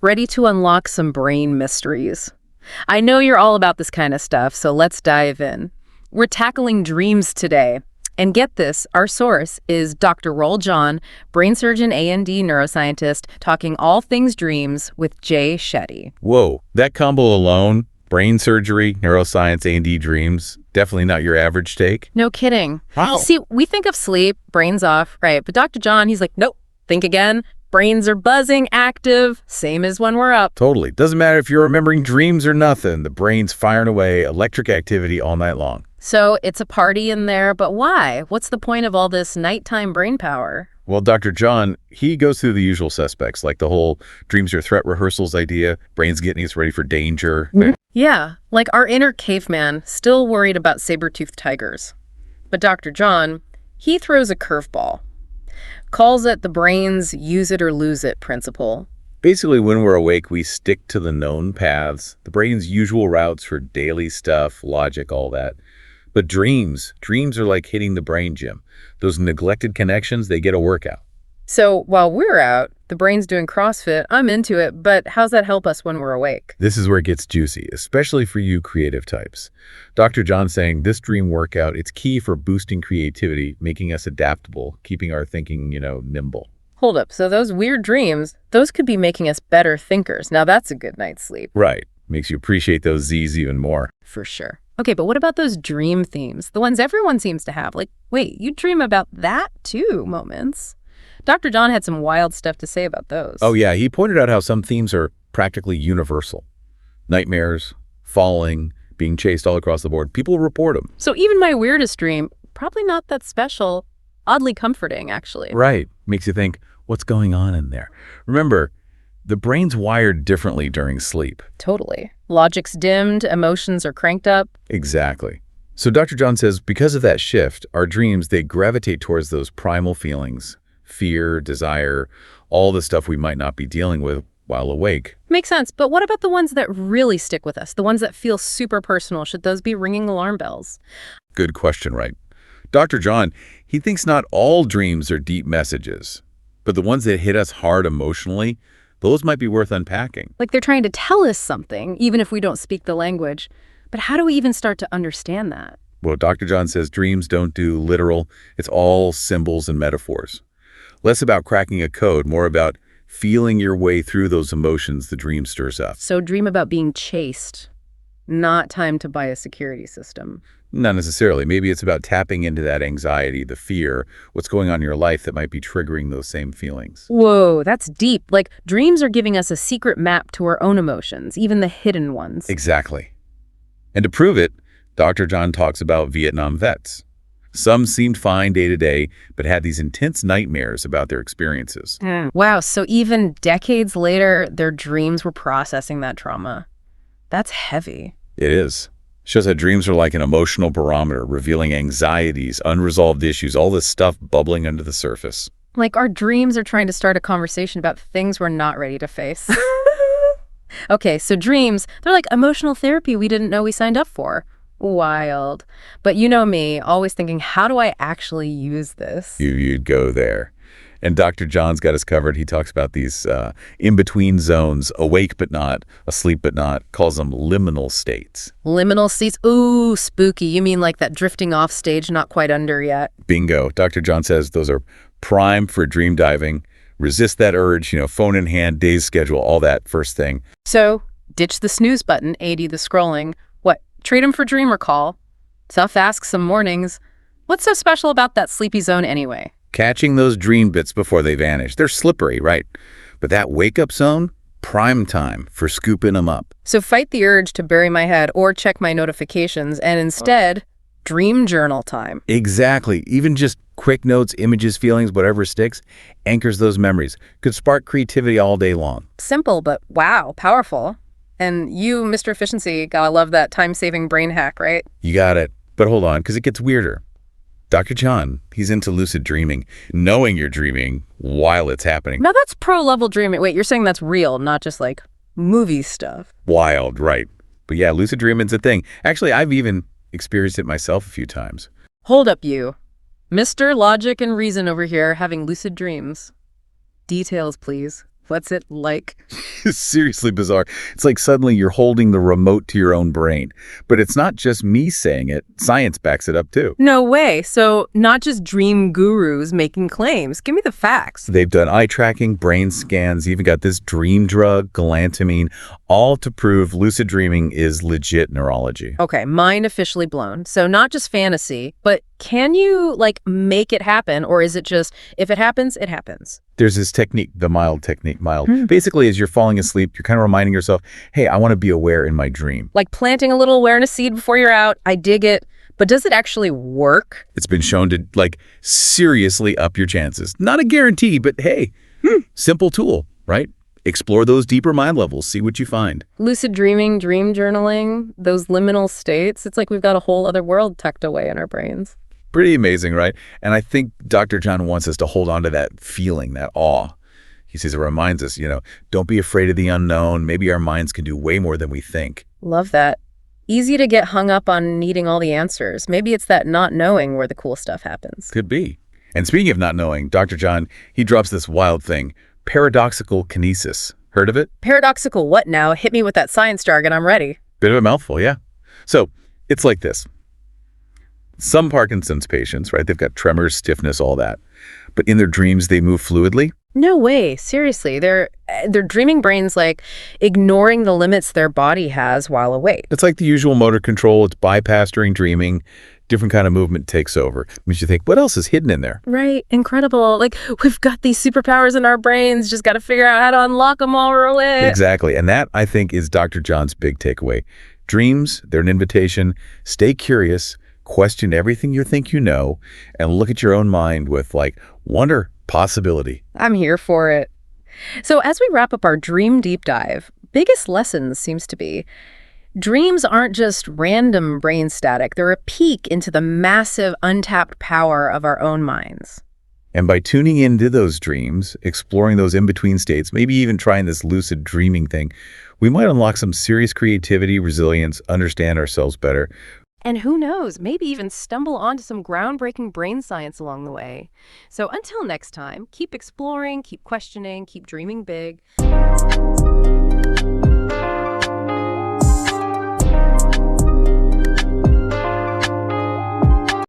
Ready to unlock some brain mysteries. I know you're all about this kind of stuff, so let's dive in. We're tackling dreams today. And get this, our source is Dr. Roll John, brain surgeon A&D neuroscientist, talking all things dreams with Jay Shetty. Whoa, that combo alone, brain surgery, neuroscience, A&D dreams, definitely not your average take. No kidding. Wow. See, we think of sleep, brains off, right? But Dr. John, he's like, nope, think again. Brains are buzzing, active, same as when we're up. Totally. Doesn't matter if you're remembering dreams or nothing. The brain's firing away electric activity all night long. So it's a party in there, but why? What's the point of all this nighttime brain power? Well, Dr. John, he goes through the usual suspects, like the whole dreams are threat rehearsals idea, brain's getting us ready for danger. Yeah, like our inner caveman, still worried about saber-toothed tigers. But Dr. John, he throws a curveball. Calls it the brain's use it or lose it principle. Basically, when we're awake, we stick to the known paths, the brain's usual routes for daily stuff, logic, all that. But dreams are like hitting the brain gym. Those neglected connections, they get a workout. So while we're out, the brain's doing CrossFit, I'm into it, but how's that help us when we're awake? This is where it gets juicy, especially for you creative types. Dr. John's saying this dream workout, it's key for boosting creativity, making us adaptable, keeping our thinking, nimble. Hold up, so those weird dreams, those could be making us better thinkers. Now that's a good night's sleep. Right. Makes you appreciate those Z's even more. For sure. Okay, but what about those dream themes? The ones everyone seems to have. Like, wait, you dream about that too moments. Dr. John had some wild stuff to say about those. Oh yeah, he pointed out how some themes are practically universal. Nightmares, falling, being chased all across the board. People report them. So even my weirdest dream, probably not that special, oddly comforting, actually. Right. Makes you think, what's going on in there? Remember, the brain's wired differently during sleep. Totally. Logic's dimmed, emotions are cranked up. Exactly. So Dr. John says because of that shift, our dreams, they gravitate towards those primal feelings, fear, desire, all the stuff we might not be dealing with while awake. Makes sense. But what about the ones that really stick with us? The ones that feel super personal? Should those be ringing alarm bells? Good question, right? Dr. John, he thinks not all dreams are deep messages, but the ones that hit us hard emotionally, those might be worth unpacking. Like they're trying to tell us something, even if we don't speak the language. But how do we even start to understand that? Well, Dr. John says dreams don't do literal. It's all symbols and metaphors. Less about cracking a code, more about feeling your way through those emotions the dream stirs up. So dream about being chased, not time to buy a security system. Not necessarily. Maybe it's about tapping into that anxiety, the fear, what's going on in your life that might be triggering those same feelings. Whoa, that's deep. Like dreams are giving us a secret map to our own emotions, even the hidden ones. Exactly. And to prove it, Dr. John talks about Vietnam vets. Some seemed fine day to day, but had these intense nightmares about their experiences. Wow, so even decades later, their dreams were processing that trauma. That's heavy. It is. Shows that dreams are like an emotional barometer, revealing anxieties, unresolved issues, all this stuff bubbling under the surface. Like our dreams are trying to start a conversation about things we're not ready to face. Okay, so dreams, they're like emotional therapy we didn't know we signed up for. Wild. But you know me, always thinking, how do I actually use this? You'd go there. And Dr. John's got us covered. He talks about these in-between zones, awake but not, asleep but not, calls them liminal states. Liminal states? Ooh, spooky. You mean like that drifting off stage, not quite under yet? Bingo. Dr. John says those are prime for dream diving. Resist that urge, phone in hand, day's schedule, all that first thing. So, ditch the snooze button, AD the scrolling. What, trade them for dream recall? Tough ask some mornings. What's so special about that sleepy zone anyway? Catching those dream bits before they vanish. They're slippery, right? But that wake-up zone, prime time for scooping them up. So fight the urge to bury my head or check my notifications, and instead, dream journal time. Exactly. Even just quick notes, images, feelings, whatever sticks, anchors those memories. Could spark creativity all day long. Simple, but wow, powerful. And you, Mr. Efficiency, gotta love that time-saving brain hack, right? You got it. But hold on, because it gets weirder. Dr. John, he's into lucid dreaming, knowing you're dreaming while it's happening. Now that's pro-level dreaming. Wait, you're saying that's real, not just like movie stuff. Wild, right. But yeah, lucid dreaming's a thing. Actually, I've even experienced it myself a few times. Hold up, you. Mr. Logic and Reason over here having lucid dreams. Details, please. What's it like? Seriously bizarre. It's like suddenly you're holding the remote to your own brain. But it's not just me saying it. Science backs it up too. No way. So not just dream gurus making claims. Give me the facts. They've done eye tracking, brain scans, even got this dream drug, galantamine, all to prove lucid dreaming is legit neurology. Okay, mind officially blown. So not just fantasy, but can you, like, make it happen? Or is it just, if it happens, it happens? There's this technique, the mild technique, Basically, as you're falling asleep, you're kind of reminding yourself, hey, I want to be aware in my dream. Like planting a little awareness seed before you're out. I dig it. But does it actually work? It's been shown to, like, seriously up your chances. Not a guarantee, but hey, simple tool, right? Explore those deeper mind levels, see what you find. Lucid dreaming, dream journaling, those liminal states, it's like we've got a whole other world tucked away in our brains. Pretty amazing, right? And I think Dr. John wants us to hold on to that feeling, that awe. He says it reminds us, don't be afraid of the unknown. Maybe our minds can do way more than we think. Love that. Easy to get hung up on needing all the answers. Maybe it's that not knowing where the cool stuff happens. Could be. And speaking of not knowing, Dr. John, he drops this wild thing, paradoxical kinesis. Heard of it? Paradoxical what now? Hit me with that science jargon. I'm ready. Bit of a mouthful, yeah. So it's like this. Some Parkinson's patients, right, they've got tremors, stiffness, all that. But in their dreams, they move fluidly. No way. Seriously. They're dreaming brains, like, ignoring the limits their body has while awake. It's like the usual motor control. It's bypassed during dreaming. Different kind of movement takes over. Makes you think, what else is hidden in there? Right. Incredible. Like, we've got these superpowers in our brains. Just got to figure out how to unlock them while we're awake. Exactly. And that, I think, is Dr. John's big takeaway. Dreams, they're an invitation. Stay curious. Question everything you think you know. And look at your own mind with, like, wonder, possibility. I'm here for it. So as we wrap up our dream deep dive, biggest lesson seems to be dreams aren't just random brain static. They're a peek into the massive untapped power of our own minds. And by tuning into those dreams, exploring those in-between states, maybe even trying this lucid dreaming thing, we might unlock some serious creativity, resilience, understand ourselves better. And who knows, maybe even stumble onto some groundbreaking brain science along the way. So until next time, keep exploring, keep questioning, keep dreaming big.